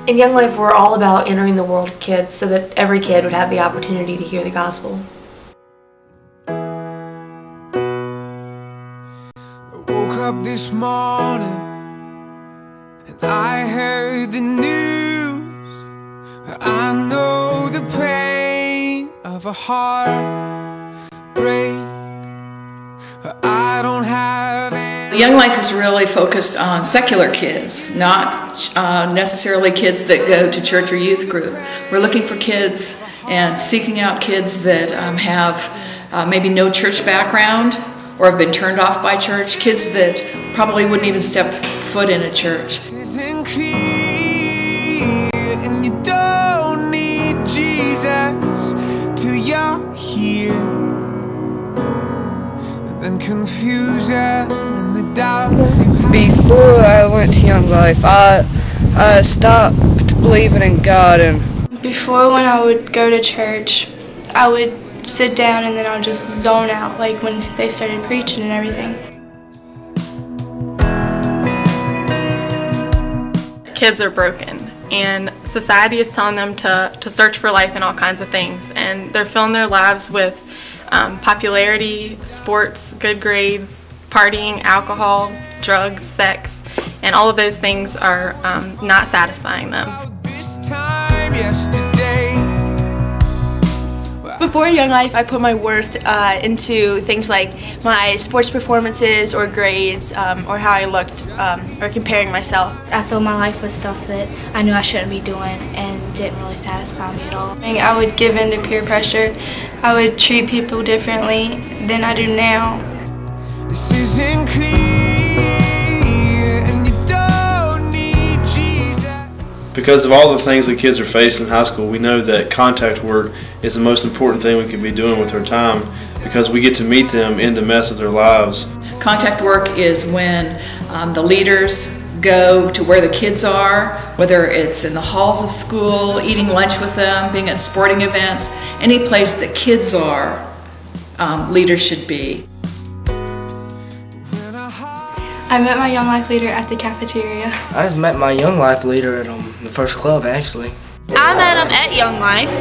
In Young Life, we're all about entering the world of kids so that every kid would have the opportunity to hear the gospel. I woke up this morning and I heard the news. I know the pain of a heartbreak. I don't have any. Young Life is really focused on secular kids, not necessarily kids that go to church or youth group. We're looking for kids and seeking out kids that have maybe no church background or have been turned off by church, kids that probably wouldn't even step foot in a church. And you don't need Jesus till you're here. And confusion and the doubts you have. Before I went to Young Life, I stopped believing in God. And before, when I would go to church, I would sit down and then I would just zone out, like when they started preaching and everything. Kids are broken, and society is telling them to search for life in all kinds of things, and they're filling their lives with popularity, sports, good grades, partying, alcohol, drugs, sex, and all of those things are not satisfying them. Before Young Life, I put my worth into things like my sports performances or grades or how I looked or comparing myself. I filled my life with stuff that I knew I shouldn't be doing and didn't really satisfy me at all. I would give in to peer pressure. I would treat people differently than I do now. This isn't clear, and you don't need Jesus. Because of all the things that kids are facing in high school, we know that contact work is the most important thing we can be doing with our time, because we get to meet them in the mess of their lives. Contact work is when the leaders go to where the kids are, whether it's in the halls of school, eating lunch with them, being at sporting events, any place that kids are, leaders should be. I met my Young Life leader at the cafeteria. I just met my Young Life leader at the first club, actually. I met him at Young Life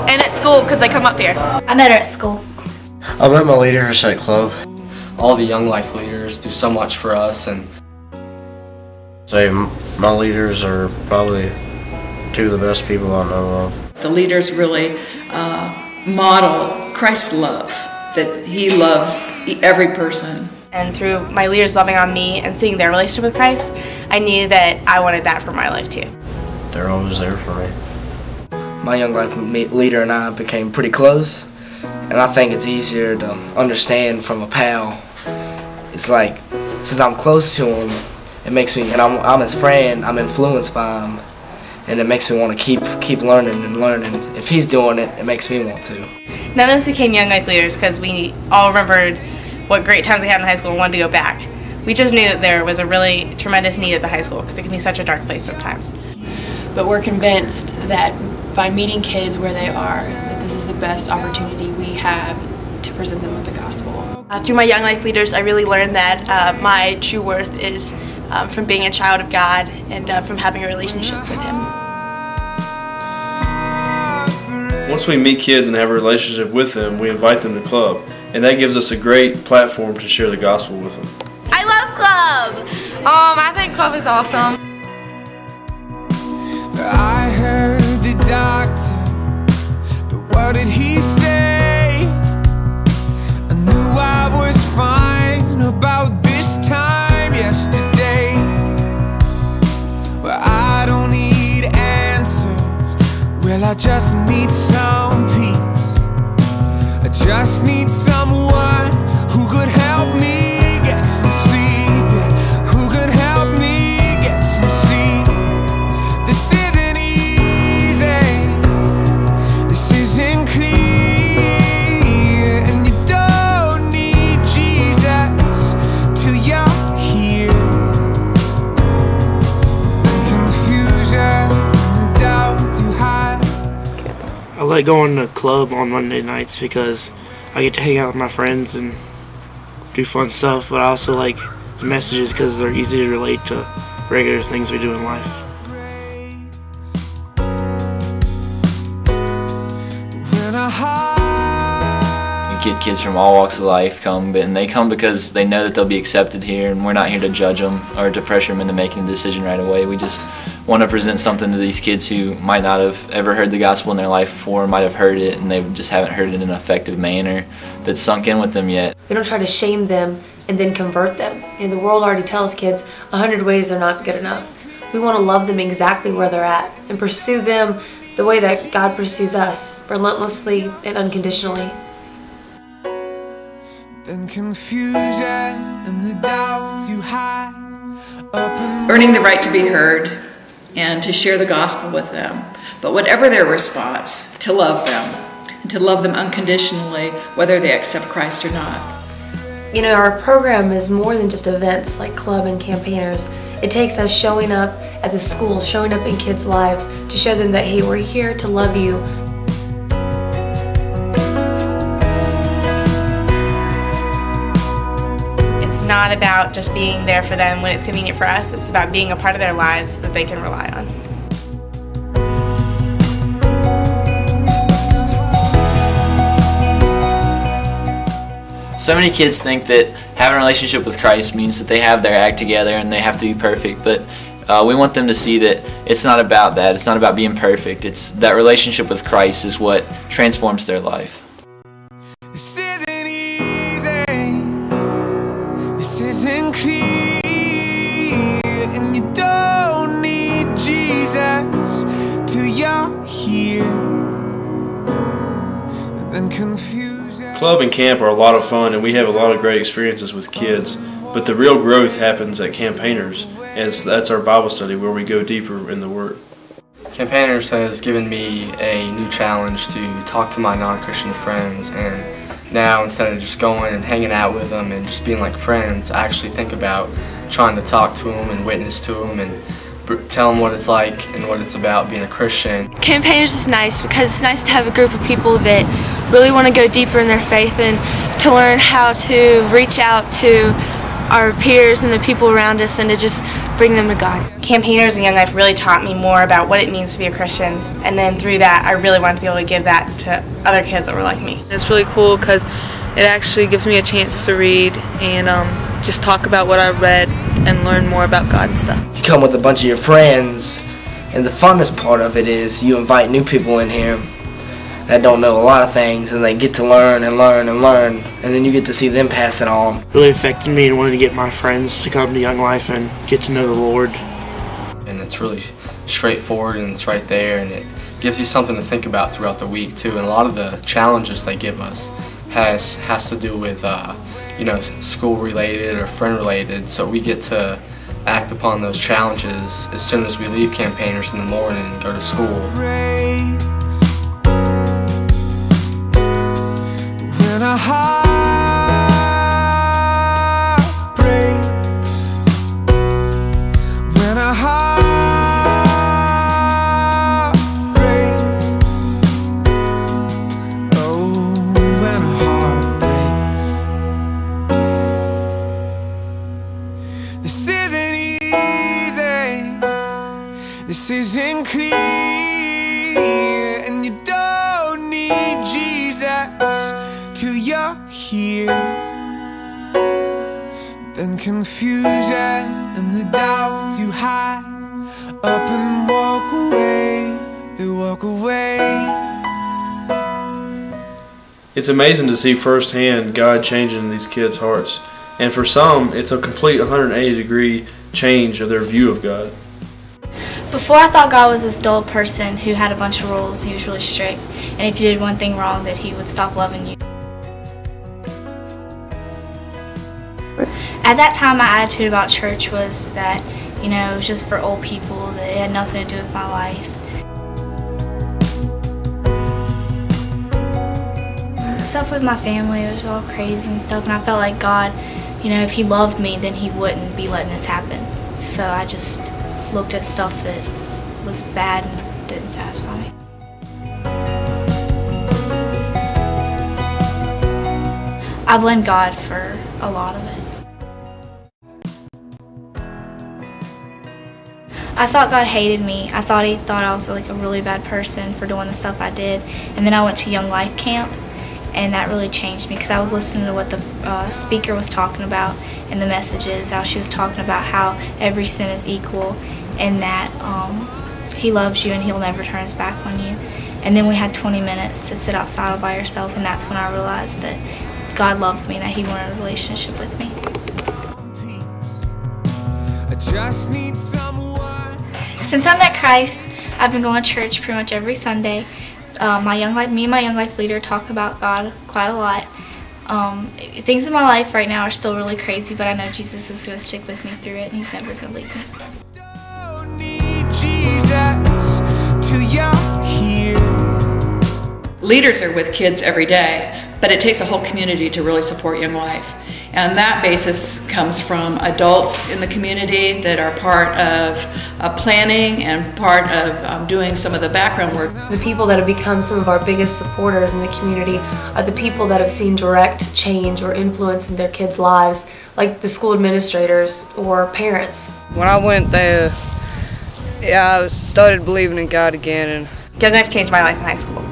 and at school because they come up here. I met her at school. I met my leader at that club. All the Young Life leaders do so much for us, and my leaders are probably two of the best people I know of. The leaders really model Christ's love, that He loves every person. And through my leaders loving on me and seeing their relationship with Christ, I knew that I wanted that for my life too. They're always there for me. My Young Life leader and I became pretty close, and I think it's easier to understand from a pal. It's like, since I'm close to him, it makes me, and I'm his friend, I'm influenced by him, and it makes me want to keep learning and learning. If he's doing it, it makes me want to. None of us became Young Life leaders because we all remembered what great times we had in high school and wanted to go back. We just knew that there was a really tremendous need at the high school because it can be such a dark place sometimes. But we're convinced that by meeting kids where they are, that this is the best opportunity we have to present them with the gospel. Through my Young Life leaders, I really learned that my true worth is from being a child of God and from having a relationship with Him. Once we meet kids and have a relationship with them, we invite them to club, and that gives us a great platform to share the gospel with them. I love club! I think club is awesome. I heard the doctor, but what did he say? I knew I was fine about this time yesterday. Well, I don't need answers. Well, I just need some peace. I just need someone who could help me get some sleep. Yeah, who could help me get some sleep. This isn't easy. This isn't clear. And you don't need Jesus till you're here. The confusion and the doubt you hide. I like going to the club on Monday nights because I get to hang out with my friends and do fun stuff, but I also like the messages because they're easy to relate to regular things we do in life. get kids from all walks of life come, and they come because they know that they'll be accepted here, and we're not here to judge them or to pressure them into making a decision right away. We just want to present something to these kids who might not have ever heard the gospel in their life before, might have heard it, and they just haven't heard it in an effective manner that's sunk in with them yet. We don't try to shame them and then convert them. And the world already tells kids 100 ways they're not good enough. We want to love them exactly where they're at and pursue them the way that God pursues us, relentlessly and unconditionally. Then confusion and the doubts you hide up. Earning the right to be heard and to share the gospel with them. But whatever their response, to love them, and to love them unconditionally, whether they accept Christ or not. You know, our program is more than just events like club and campaigners. It takes us showing up at the school, showing up in kids' lives to show them that, hey, we're here to love you. It's not about just being there for them when it's convenient for us. It's about being a part of their lives that they can rely on. So many kids think that having a relationship with Christ means that they have their act together and they have to be perfect, but we want them to see that it's not about that. It's not about being perfect. It's that relationship with Christ is what transforms their life. This isn't easy, this isn't clear, and you don't need Jesus till you're here, and then confusion. Club and camp are a lot of fun, and we have a lot of great experiences with kids, but the real growth happens at Campaigners, as that's our Bible study where we go deeper in the Word. Campaigners has given me a new challenge to talk to my non-Christian friends, and now instead of just going and hanging out with them and just being like friends, I actually think about trying to talk to them and witness to them and tell them what it's like and what it's about being a Christian. Campaigners is nice because it's nice to have a group of people that really want to go deeper in their faith and to learn how to reach out to our peers and the people around us and to just bring them to God. Campaigners and Young Life really taught me more about what it means to be a Christian, and then through that I really wanted to be able to give that to other kids that were like me. It's really cool because it actually gives me a chance to read and just talk about what I read and learn more about God and stuff. You come with a bunch of your friends, and the funnest part of it is you invite new people in here that don't know a lot of things, and they get to learn and learn and learn, and then you get to see them pass it on. Really affected me and wanted to get my friends to come to Young Life and get to know the Lord. And it's really straightforward, and it's right there, and it gives you something to think about throughout the week too. And a lot of the challenges they give us has to do with you know, school related or friend related, so we get to act upon those challenges as soon as we leave Campaigners in the morning and go to school. When a heart breaks, when a heart breaks, oh, when a heart breaks. This isn't easy, this isn't clear, and you don't need Jesus till you're here. Then confusion and the doubts you hide up and walk away, they walk away. It's amazing to see firsthand God changing these kids' hearts, and for some it's a complete 180-degree change of their view of God. Before I thought God was this dull person who had a bunch of rules, he was really strict, and if you did one thing wrong that he would stop loving you. At that time, my attitude about church was that, you know, it was just for old people, that it had nothing to do with my life. Stuff with my family, it was all crazy and stuff, and I felt like God, you know, if he loved me, then he wouldn't be letting this happen. So I just looked at stuff that was bad and didn't satisfy me. I blame God for a lot of it. I thought God hated me. I thought he thought I was like a really bad person for doing the stuff I did. And then I went to Young Life camp, and that really changed me because I was listening to what the speaker was talking about in the messages, how she was talking about how every sin is equal and that He loves you and He'll never turn His back on you. And then we had 20 minutes to sit outside all by yourself, and that's when I realized that God loved me and that He wanted a relationship with me. I just need someone. Since I met Christ, I've been going to church pretty much every Sunday. Me and my Young Life leader talk about God quite a lot. Things in my life right now are still really crazy, but I know Jesus is going to stick with me through it, and He's never going to leave me. Don't need Jesus till you're here. Leaders are with kids every day, but it takes a whole community to really support Young Life. And that basis comes from adults in the community that are part of planning and part of doing some of the background work. The people that have become some of our biggest supporters in the community are the people that have seen direct change or influence in their kids' lives, like the school administrators or parents. When I went there, I started believing in God again. And Young Life changed my life in high school.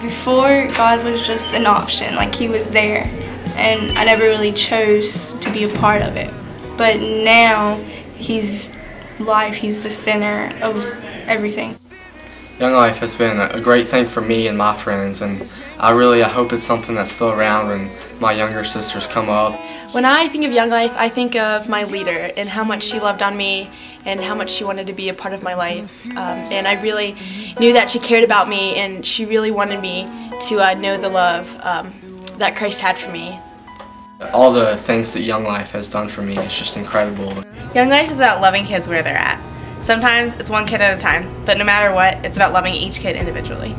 Before, God was just an option, like He was there, and I never really chose to be a part of it. But now, He's life, He's the center of everything. Young Life has been a great thing for me and my friends, and I hope it's something that's still around when my younger sisters come up. When I think of Young Life, I think of my leader and how much she loved on me and how much she wanted to be a part of my life. And I really knew that she cared about me, and she really wanted me to know the love that Christ had for me. All the things that Young Life has done for me is just incredible. Young Life is about loving kids where they're at. Sometimes it's one kid at a time, but no matter what, it's about loving each kid individually.